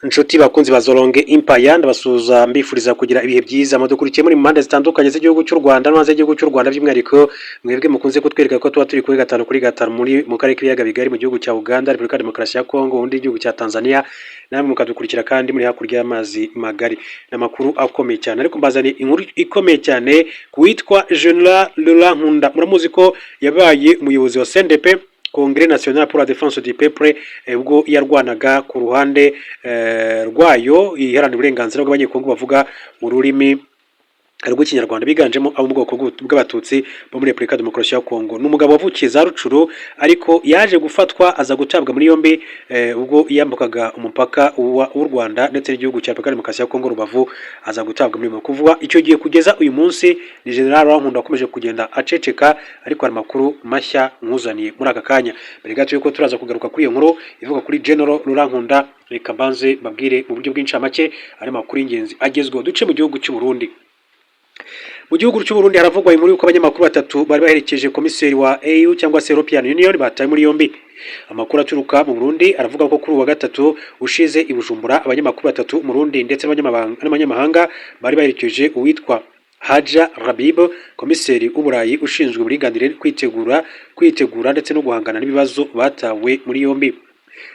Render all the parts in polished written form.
Inshuti bakunzi bazoronge Empire ndabasuza mbifuriza kugira ibihe byiza mudukurikiye muri impande zitandukanye z'igihugu cy'u Rwanda no hanze y'igihugu cy'u Rwanda by'umwihariko mwebwe mukunze kutwereka ko tuba turi kuri gatanu kuri gatanu muri mu karere k'ibiyaga bigari mu gihugu cya Uganda, Repubulika Demokarasi ya Kongo, undi igihugu cya Tanzania, namwe mukadukurikira kandi muri hakurya y'amazi magari. Namakuru akomeye cyane ariko mbazani inkuru ikomeye cyane kuwitwa General Laurent Nkunda. Muramuzi ko yabaye umuyobozi wa CNDP, Congrès National pour la Défense du Peuple, ubwo yarwanaga ku ruhande rwayo iharanira uburenganzira bw'abanyekongo bavuga mu rurimi rw'ikinyarwanda biganjemo abo mu bwoko bw'abatutsi bo muri Repubulika Demokarasi ya Kongo. N'umugabo wavukiye za Rucuru ariko yaje gufatwa aza gutabwa muri yombi ubwo yambukaga umupaka w'u Rwanda ndetse n'igihugu cya Repubulika Demokarasi ya Kongo Rubavu, aza gutabwa muri kuvuga icyo gihe kugeza uyu munsi ni General Nkunda akomeje kugenda aceceka, ariko hari makuru mashya nkuzaniye muri aka kanya. Mbere gato yuko turaza kugaruka kuri iyo nkuru ivuga kuri General Laurent Nkunda, reka mbanze babwire mu buryo bw'incamake ari makuru y'ingenzi agezweho. Duce mu gihugu cy'u Burundi. Mu gihugu cy'u Burundi haravugwa inkuru y'uko abanyamakuru batatu bari baherekeje komiseri wa EU cyangwa se European Union bataye muri yombi. Amakuru aturuka mu Burundi aravuga ko kuri uwa gatatu ushize i Bujumbura abanyamakuru batatu mu Burundi ndetse n'abanyamahanga bari baherekeje uwitwa Haja Rabib, komiseri w'Uburayi ushinzwe uburinganire, kwitegura ndetse no guhangana n'ibibazo, batawe muri yombi.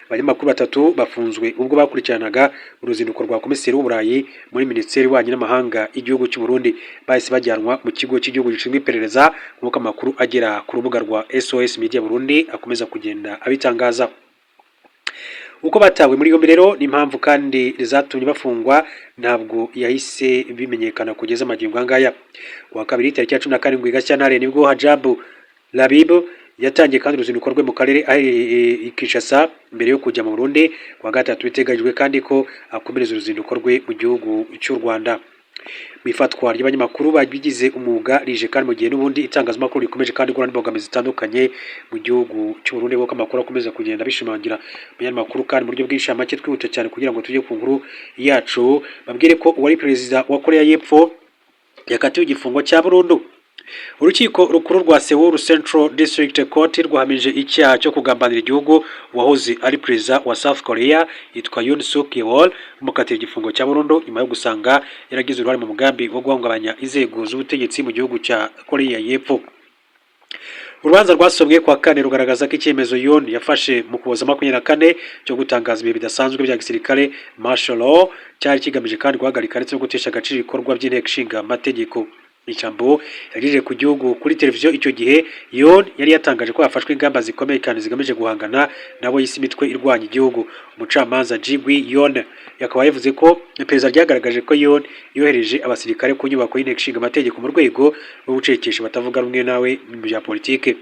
Abanyamakuru batatu bafunzwe ubwo bakurikiranaga uruzinduko rwa komiseri w'Uburayi muri Minisiteri y'Ububanyi n'Amahanga y'igihugu cy'u Burundi, bahise bajyanwa mu kigo cy'igihugu gishinzwe iperereza nk'uko amakuru agera ku rubuga rwa SOS Media Burundi akomeza kugenda abitangaza. Uko batawe muri yombi rero n'impamvu kandi zatumye bafungwa ntabwo yahise bimenyekana kugeza amagingo angaya. Kuwa kabiri tariki ya 17 Gashyantare nibwo Hajabu Rabib yatangiye kandi uruzinduko rwe mu karere Kinshasa mbere yo kujya mu Burundi. Kuwa gatatu biteganyijwe kandi ko akomereza uruzinduko rwe mu gihugu cy'u Rwanda. Mifatwa ry'abanyamakuru babigize umwuga rije kandi mu gihe n'ubundi itangazamakuru rikomeje kandi gukora n'imbogamizi zitandukanye mu gihugu cy'u Burundi, kuko amakuru akomeza kugenda bishimangira. Abanyamakuru kandi mu buryo bw'inshamake twihuta cyane kugira ngo tujye ku nkuru yacu, babwire ko uwari perezida wa Korea y'Epfo yakatiwe igifungo cya burundu. Urukiko rukuru rwa Seoul Central District Court rwahamije icyaha cyo kugambanira igihugu wahoze ari perezida wa South Korea yitwa Yoon Suk Yeol, umukatira igifungo cya burundu nyuma yo gusanga yaragize uruhare mu mugambi wo guhungabanya inzego z'ubutegetsi mu gihugu cya Korea y'Epfo. Urubanza rwasomwe kwa kane rugaragaza ko icyemezo Yoon yafashe mu Ukuboza 24 cyo gutangaza ibihe bidasanzwe bya gisirikare martial law cyari kigamije kandi guhagarika ndetse no gutesha agaciro ibikorwa by'inteko ishinga amategeko. Ijambo yagejeje ku gihugu kuri televiziyo icyo gihe, Yoon yari yatangaje ko hafashwe ingamba zikomeye kandi zigamije guhangana nabo yise imitwe irwanya igihugu. Umucamanza Jigwi Yoon yakaba yavuze ko iperereza ryagaragaje ko Yoon yohereje abasirikare ku nyubako y'inteko ishinga amategeko mu rwego rwo gucecekesha batavuga rumwe nawe mu bya politike.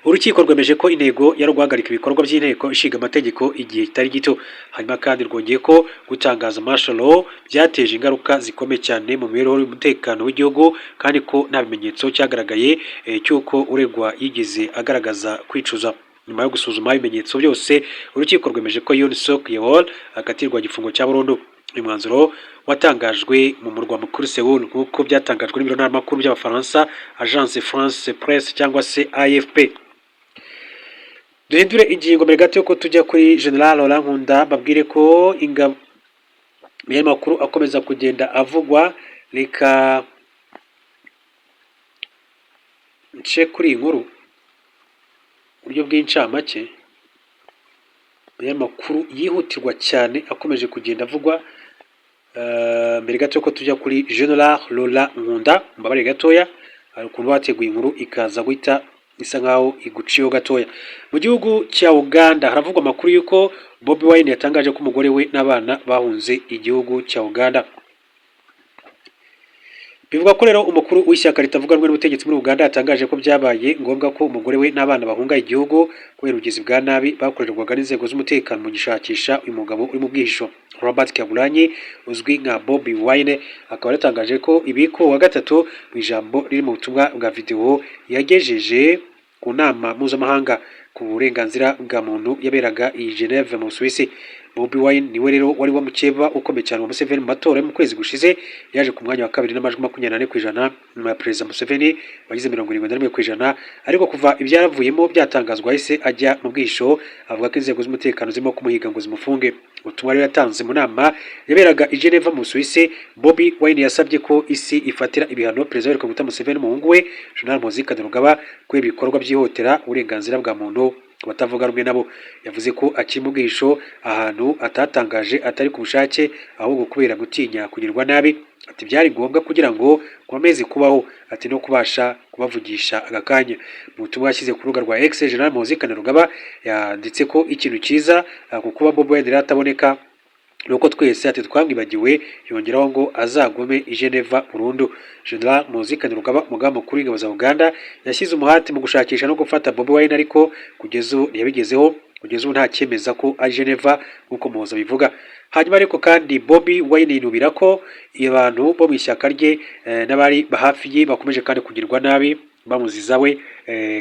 Urukiko rwemeje ko intego yari guhagarika ibikorwa by'inteko ishinga amategeko igihe kitari gito. Hanyuma kandi rwongeye ko gutangaza martial law byateje ingaruka zikomeye cyane mu mibereho y'umutekano w'igihugu, kandi ko nta bimenyetso cyagaragaye cy'uko uregwa yigize agaragaza kwicuza. Nyuma yo gusuzuma ibimenyetso byose, urukiko rwemeje ko Yoon Suk Yeol akatirwa igifungo cya burundu. Uyu mwanzuro watangajwe mu murwa mukuru Seoul nk'uko byatangajwe n'ibiro ntaramakuru by'Abafaransa Agence France Presse cyangwa se AFP. Duhindure ingingo mbere gato yuko tujya kuri General Laurent Nkunda, babwire ko ingabo makuru akomeza kugenda avugwa. Reka nce kuri inkuru uburyo bw'incamake makuru yihutirwa cyane akomeje kugenda avugwa. Mbere gato yuko tujya kuri General Laurent Nkunda, mbabare gatoya hari ukuntu bateguye inkuru ikaza guhita isa nkaho iguciyo gatoya. Mu gihugu cya Uganda haravugwa amakuru yuko Bobi Wine yatangaje ko umugore we n'abana bahunze igihugu cya Uganda. Bivuga ko rero umukuru w'ishyaka ritavuga rumwe n'ubutegetsi muri Uganda yatangaje ko byabaye ngombwa ko umugore we n'abana bahunga igihugu kubera ubugizi bwa nabi bakorerwaga n'inzego z'umutekano mu gishakisha uyu mugabo uri mu bwihisho. Robert Kyagulanyi uzwi nka Bobi Wine akaba yatangaje ko ibiko wa gatatu mu ijambo riri mu butumwa bwa video yagejeje ku nama mpuzamahanga ku burenganzira bwa muntu yaberaga i Geneve mu Suisse. Bobi Wine niwe rero wari wamukeba ukomeye cyane wa Museveni mu matora mu kwezi gushize, yaje ku mwanya wa kabiri n'amajwi 24% nyuma ya Perezida Museveni wagize 71%, ariko kuva ibyaravuyemo byatangazwa yahise ajya mu bwisho avuga ko inzego z'umutekano zirimo kumuhiga ngo zimufunge. ubutumwa rero yatanze mu nama yaberaga i Geneva mu Suisse. Bobi Wine yasabye ko isi ifatira ibihano perezida wa Repubulika Museveni n'umuhungu we General Muhoozi Kainerugaba ko ibikorwa byihotera uburenganzira bwa muntu batavuga rumwe nabo. Yavuze ko akiri mu bwihisho ahantu atatangaje atari ku bushake ahubwo kubera gutinya kugirwa nabi. Ati byari ngombwa kugira ngo komeze kubaho, ati no kubasha kubavugisha agakanya. Mu butumwa yashyize ku rubuga rwa X, General Muhoozi Kainerugaba yanditse ko ikintu cyiza ku kuba Bobi Wine ataboneka nuko twese ati twamwibagiwe, yongeraho ngo azagome i Geneva burundu. General Muhoozi Kainerugaba umugaba mukuru w'ingabo za Uganda yashyize umuhati mu gushakisha no gufata Bobi Wine, ariko kugeza ubu ntiyabigezeho. Kugeza ubu nta cyemeza ko ari Geneva nk'uko Muhoozi abivuga. Hanyuma ariko kandi Bobi Wine yinubira ko abantu bo mu ishyaka rye n'abari hafi ye bakomeje kandi kugirwa nabi bamuziza we,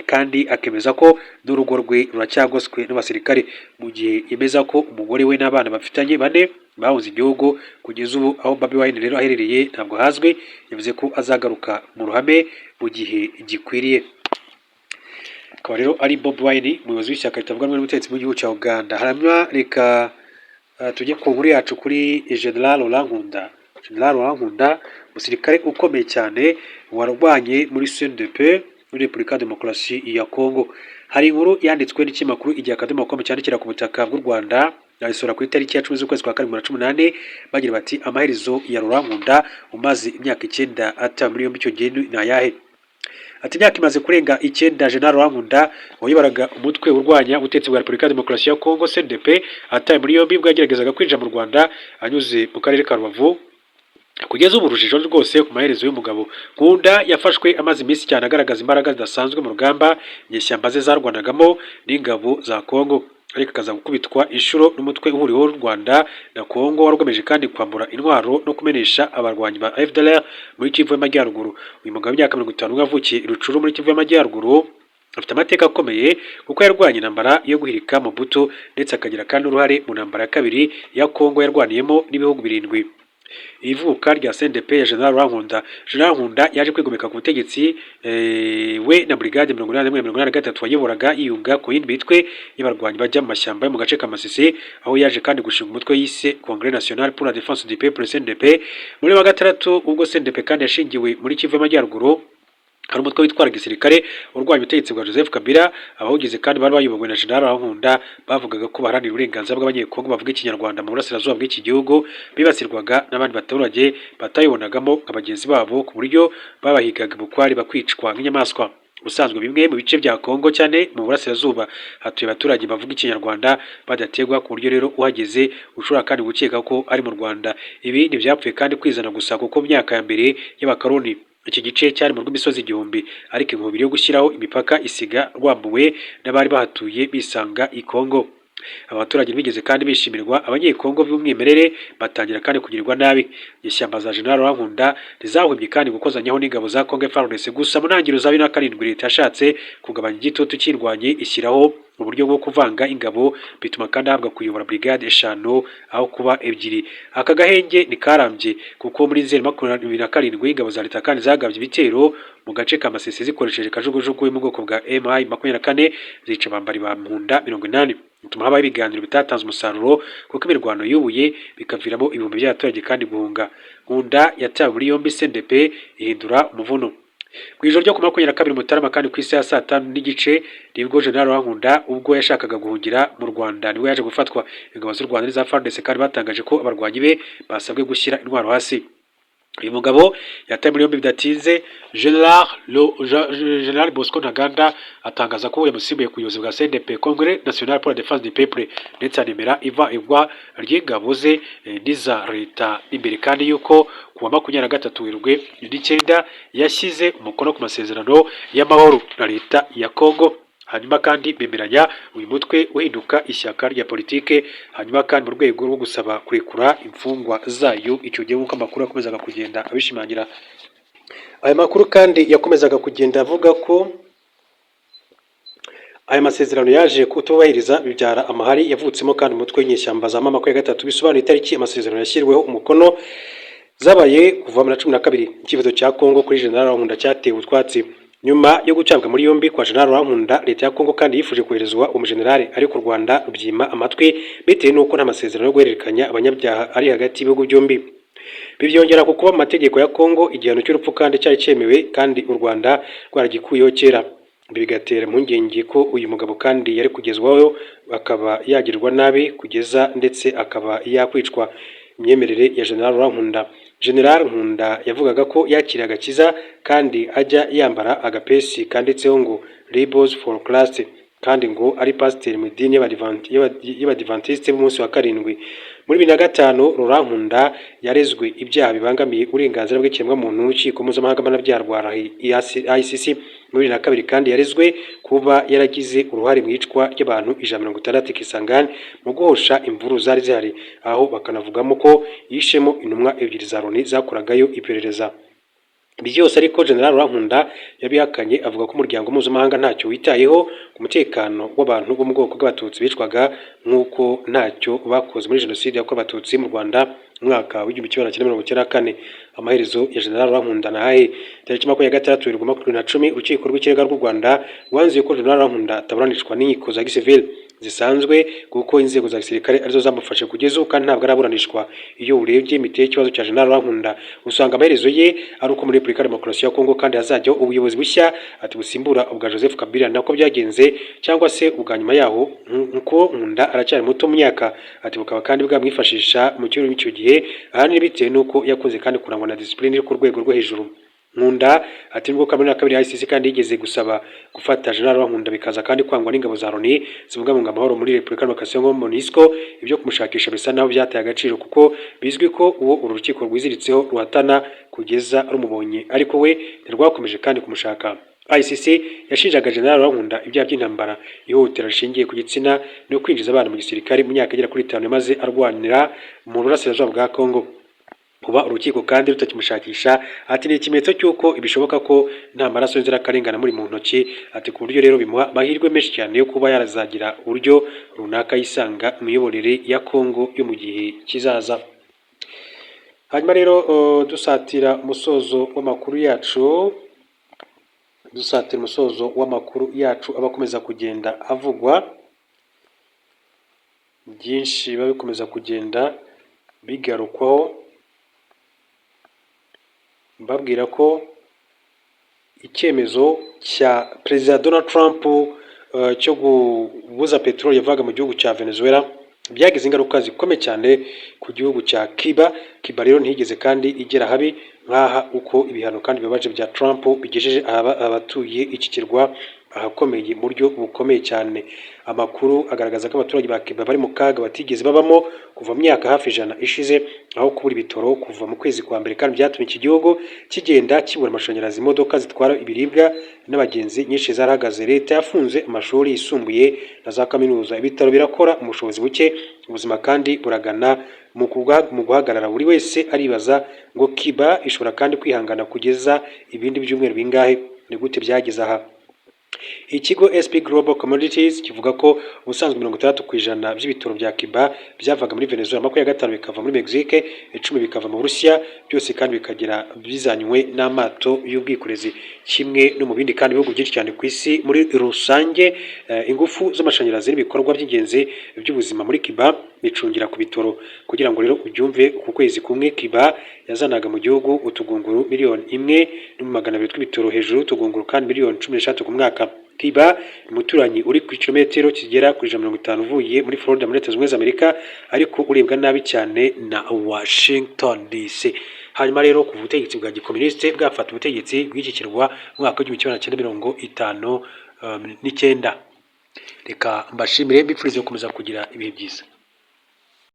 kandi akemeza ko n'urugo rwe ruracyagoswe n'abasirikare, mu gihe yemeza ko umugore we n'abana bafitanye bane bahuze igihugu. Kugeza ubu aho Bobi Wine rero aherereye ntabwo hazwi. Yavuze ko azagaruka mu ruhame mu gihe gikwiriye. Akaba rero ari Bobi Wine umuyobozi w'ishyaka ritavuga rumwe n'ubutegetsi mu gihugu cya Uganda. Hanyuma reka tujye ku nkuru yacu kuri General Lankunda. General Lankunda umusirikare ukomeye cyane warwanye muri CNDP muri Repubulika ya Demokarasi ya Kongo. Hari inkuru yanditswe n'ikinyamakuru Igihe Akadomo.com cyandikira ku butaka bw'u Rwanda, yasura ku itariki ya 10 z'ukwezi kwa 2018, bagira bati amaherezo ya Lankunda umaze imyaka 9 ata muri yombi icyo gihe ni ayahe. Ati imyaka imaze kurenga 9 General Lankunda wayibaraga umutwe urwanya ubutegetsi bwa Repubulika ya Demokarasi ya Kongo CNDP ataye muri yombi bwo yageragezaga kwinjira mu Rwanda anyuze mu karere ka Rubavu. Kugeza ubu urujijo rwose ku maherezo y'umugabo Nkunda yafashwe amaze iminsi cyane agaragaza imbaraga zidasanzwe mu rugamba inyeshyamba ze zarwanagamo n'ingabo za Kongo, ariko akaza gukubitwa inshuro n'umutwe uhuriweho w'u Rwanda na Kongo warwemeje kandi kwambura intwaro no kumenesha abarwanyi ba FDLR muri Kivu y'Amajyaruguru. Uyu mugabo w'imyaka 50 avukiye Rucuru muri Kivu y'Amajyaruguru afite amateka akomeye kuko yarwanye intambara yo guhirika Mobutu ndetse akagira kandi uruhare mu ntambara ya kabiri ya Kongo yarwaniyemo n'ibihugu 7. Ivuka rya CNDP ya General Lankunda. General Lankunda yaje kwigomeka ku butegetsi we na brigade 8183 wayoboraga yiyunga ku yindi mitwe y'abarwanyi bajya mu mashyamba yo mu gace ka Masisi, aho yaje kandi gushinga umutwe yise Congrès National pour la Défense du Peuple CNDP muri wa gatandatu. Ubwo CNDP kandi yashingiwe muri Kivu y'Amajyaruguru, hari umutwe witwara gisirikare urwanya ubutegetsi bwa Joseph Kabila. Abawugize kandi bari bayobowe na General Lankunda bavugaga ko baharanira uburenganzira bw'abanyekongo bavuga ikinyarwanda mu burasirazuba bw'iki gihugu, bibasirwaga n'abandi baturage batayibonagamo nka bagenzi babo, ku buryo babahigaga bukwari bakwicwa nk'inyamaswa. Ubusanzwe bimwe mu bice bya Kongo cyane mu burasirazuba hatuye abaturage bavuga ikinyarwanda badategwa, ku buryo rero uhageze ushobora kandi gukeka ko ari mu Rwanda. Ibi ntibyapfuye kandi kwizana gusa, kuko mu myaka ya mbere y'abakaroni iki gice cyari mu rw'imisozi igihumbi, ariko inkubiri yo gushyiraho imipaka isiga rwambuwe n'abari bahatuye bisanga i Kongo. Abaturage bigeze kandi bishimirwa abanyekongo b'umwimerere batangira kandi kugirirwa nabi. Ishyamba za General Lankunda rizahwemye kandi gukozanyaho n'ingabo za Kongo FARDC. Gusa mu ntangiriro za 2007 leta yashatse kugabanya igitutu cy'indwanye ishyiraho uburyo bwo kuvanga ingabo, bituma kandi ahabwa kuyobora brigade 5 aho kuba 2. Aka gahenge ni karambye kuko muri 2027 ingabo za leta kandi zagabye ibitero mu gace ka Masisi zikoresheje kajugujugu mu bwoko bwa MI24 zica bambari ba Nkunda 80. Bituma habaho ibiganiro bitatanze umusaruro kuko imirwano yubuye bikaviramo ibihumbi by'abaturage kandi guhunga. Nkunda yatawe muri yombi CNDP ihindura umuvuno. Ku ijoro ryo ku 22 Mutarama kandi ku isi ya 5:30 nibwo General Lankunda ubwo yashakaga guhungira mu Rwanda niwe yaje gufatwa. Ingabo z'u Rwanda n'iza FARDC kandi batangaje ko abarwanyi be basabwe gushyira intwaro hasi. Uyu mugabo yataye muri yombi bidatinze. General Bosco Ntaganda atangaza ko yamusimbuye ku buyobozi bwa CNDP Congrès National pour la Défense du Peuple, ndetse anemera igwa ry'ingabo ze n'iza leta imbere, kandi yuko ku wa 23 Werurwe 2019 yashyize umukono ku masezerano y'amahoro na leta ya Kongo. Hanyuma kandi bemeranya uyu mutwe uhinduka ishyaka rya politike, hanyuma kandi mu rwego rwo gusaba kurekura imfungwa zayo. Icyo gihe nk'uko amakuru yakomezaga kugenda abishimangira. Aya makuru kandi yakomezaga kugenda avuga ko aya masezerano yaje kutubahiriza bibyara amahari yavutsemo kandi umutwe w'inyeshyamba za mama 23 bisobanuye itariki amasezerano yashyiriweho umukono zabaye kuva mu 2012. Ikibazo cya Kongo kuri General Lankunda cyatewe utwatsi. Nyuma yo gucabwa muri yombi kwa General Rwankunda, leta ya Kongo kandi yifuje koherezwa umujenerali, ariko u Rwanda rubyima amatwi bitewe n'uko nta masezerano yo guhererekanya abanyabyaha ari hagati y'ibihugu byombi. Bibyongera ku kuba mu mategeko ya Kongo igihano cy'urupfu kandi cyari cyemewe kandi u Rwanda rwaragikuyeho kera. Ibi bigatera impungenge ko uyu mugabo kandi yari kugezwaho akaba yagirwa nabi kugeza ndetse akaba yakwicwa. Imyemerere ya General Rwankunda. General Nkunda yavugaga ko yakiriye agakiza kandi ajya yambara agapesi kanditseho ngo Rebels for Christ, kandi ngo ari pasiteri mu idini y'Abadivantisite b'umunsi wa karindwi. Muri 2005 Rurankunda yarezwe ibyaha bibangamiye uburenganzira bw'ikiremwamuntu n'urukiko mpuzamahanga mpanabyaha rwa ICC. Muri 2002 kandi yarezwe kuba yaragize uruhare mu icwa ry'abantu 160 Kisangani mu guhosha imvuru zari zihari, aho bakanavugamo ko yishemo intumwa ebyiri za Loni zakoragayo iperereza. Byose ariko General Rwankunda yabihakanye, avuga ko umuryango mpuzamahanga ntacyo witayeho ku mutekano w'abantu bo mu bwoko bw'abatutsi bicwaga, nk'uko ntacyo bakoze muri jenoside yakorewe abatutsi mu Rwanda mu mwaka w'1994. Amaherezo ya General Rwankunda nahaye tariki 26 Werurwe 2010 urukiko rw'ikirenga rw'u Rwanda rwanzuye ko General Rwankunda ataburanishwa n'inkiko za gisivili zisanzwe kuko inzego za gisirikare arizo zamufashe kugeza ubu kandi ntabwo araburanishwa. Iyo urebye imiteye ikibazo cya General Rwankunda usanga amaherezo ye ari uko muri Repubulika ya Demokarasi ya Kongo kandi hazajyaho ubuyobozi bushya ati busimbura ubwa Joseph Kabila, nako byagenze cyangwa se ubwa nyuma yaho, nkuko Nkunda aracyari muto mu myaka, ati bukaba kandi bwamwifashisha mu kirori cy'icyo gihe ahanini bitewe n'uko yakoze kandi kurangwa na discipline iri ku rwego rwo hejuru. Nkunda ati nubwo Kamena kabiri ICC kandi yigeze gusaba gufata General Rwankunda bikaza kandi kwangwa n'ingabo za Loni zibungabunga amahoro muri Repubulika ya Demokarasi ya Kongo MONUSCO, ibyo kumushakisha bisa naho byataye agaciro kuko bizwi ko uwo uru rukiko rwiziritseho ruhatana kugeza rumubonye, ariko we ntirwakomeje kandi kumushaka. ICC yashinjaga General Rwankunda ibyaha by'intambara, ihohotera rishingiye ku gitsina no kwinjiza abana mu gisirikare mu myaka igera kuri 5 maze arwanira mu burasirazuba bwa Kongo. Kuba urukiko kandi rutakimushakisha ati ni ikimenyetso cy'uko ibishoboka ko nta maraso y'inzirakarengane muri mu ntoki, ati ku buryo rero bimuha amahirwe menshi cyane yo kuba yarazagira uburyo runaka yisanga imiyoborere ya Kongo yo mu gihe kizaza. Hanyuma rero dusatira umusozo w'amakuru yacu abakomeza kugenda avugwa, byinshi babikomeza kugenda bigarukwaho, mbabwira ko icyemezo cya Perezida Donald Trump cyo kubuza peteroli yavaga mu gihugu cya Venezuela byagize ingaruka zikomeye cyane ku gihugu cya Cuba. Cuba rero ntiyigeze kandi igera habi nk'aha uko ibihano kandi bibabaje bya Trump bigejeje abatuye iki kirwa ahakomeye mu buryo bukomeye cyane. Amakuru agaragaza ko abaturage ba Cuba bari mu kaga batigeze babamo kuva mu myaka hafi 100 ishize, aho kubura ibitoro kuva mu kwezi kwa mbere kandi byatumye iki gihugu kigenda kibura amashanyarazi, imodoka zitwara ibiribwa n'abagenzi nyinshi zarahagaze, leta yafunze amashuri yisumbuye na za kaminuza, ibitaro birakora umushobozi buke, ubuzima kandi buragana mu guhagarara. Buri wese aribaza ngo Cuba ishobora kandi kwihangana kugeza ibindi byumweru bingahe? Ni gute byageze aha? Ikigo SP Global Commodities kivuga ko ubusanzwe 60% by'ibitoro bya Cuba byavaga muri Venezuela, 25 bikava muri Mexique, 10 bikava mu Burusiya, byose kandi bikagira bizanywe n'amato y'ubwikorezi. Kimwe no mu bindi kandi bihugu byinshi cyane ku isi muri rusange, ingufu z'amashanyarazi n'ibikorwa by'ingenzi by'ubuzima muri Cuba bicungira ku bitoro. Kugira ngo rero ubyumve, ku kwezi kumwe Cuba yazanaga mu gihugu utugunguru 1,200,000 tw'ibitoro, hejuru utugunguru kandi 13 ku mwaka. Cuba umuturanyi uri ku kilometero kigera kuri 150 uvuye muri Florida muri Leta Zunze Ubumwe za Amerika, ariko urebwa nabi cyane na Washington DC. Hanyuma rero ku butegetsi bwa gikomuniste bwafata ubutegetsi bw'iki kirwa mu mwaka w'1959. Reka mbashimire mbifurize gukomeza kugira ibihe byiza.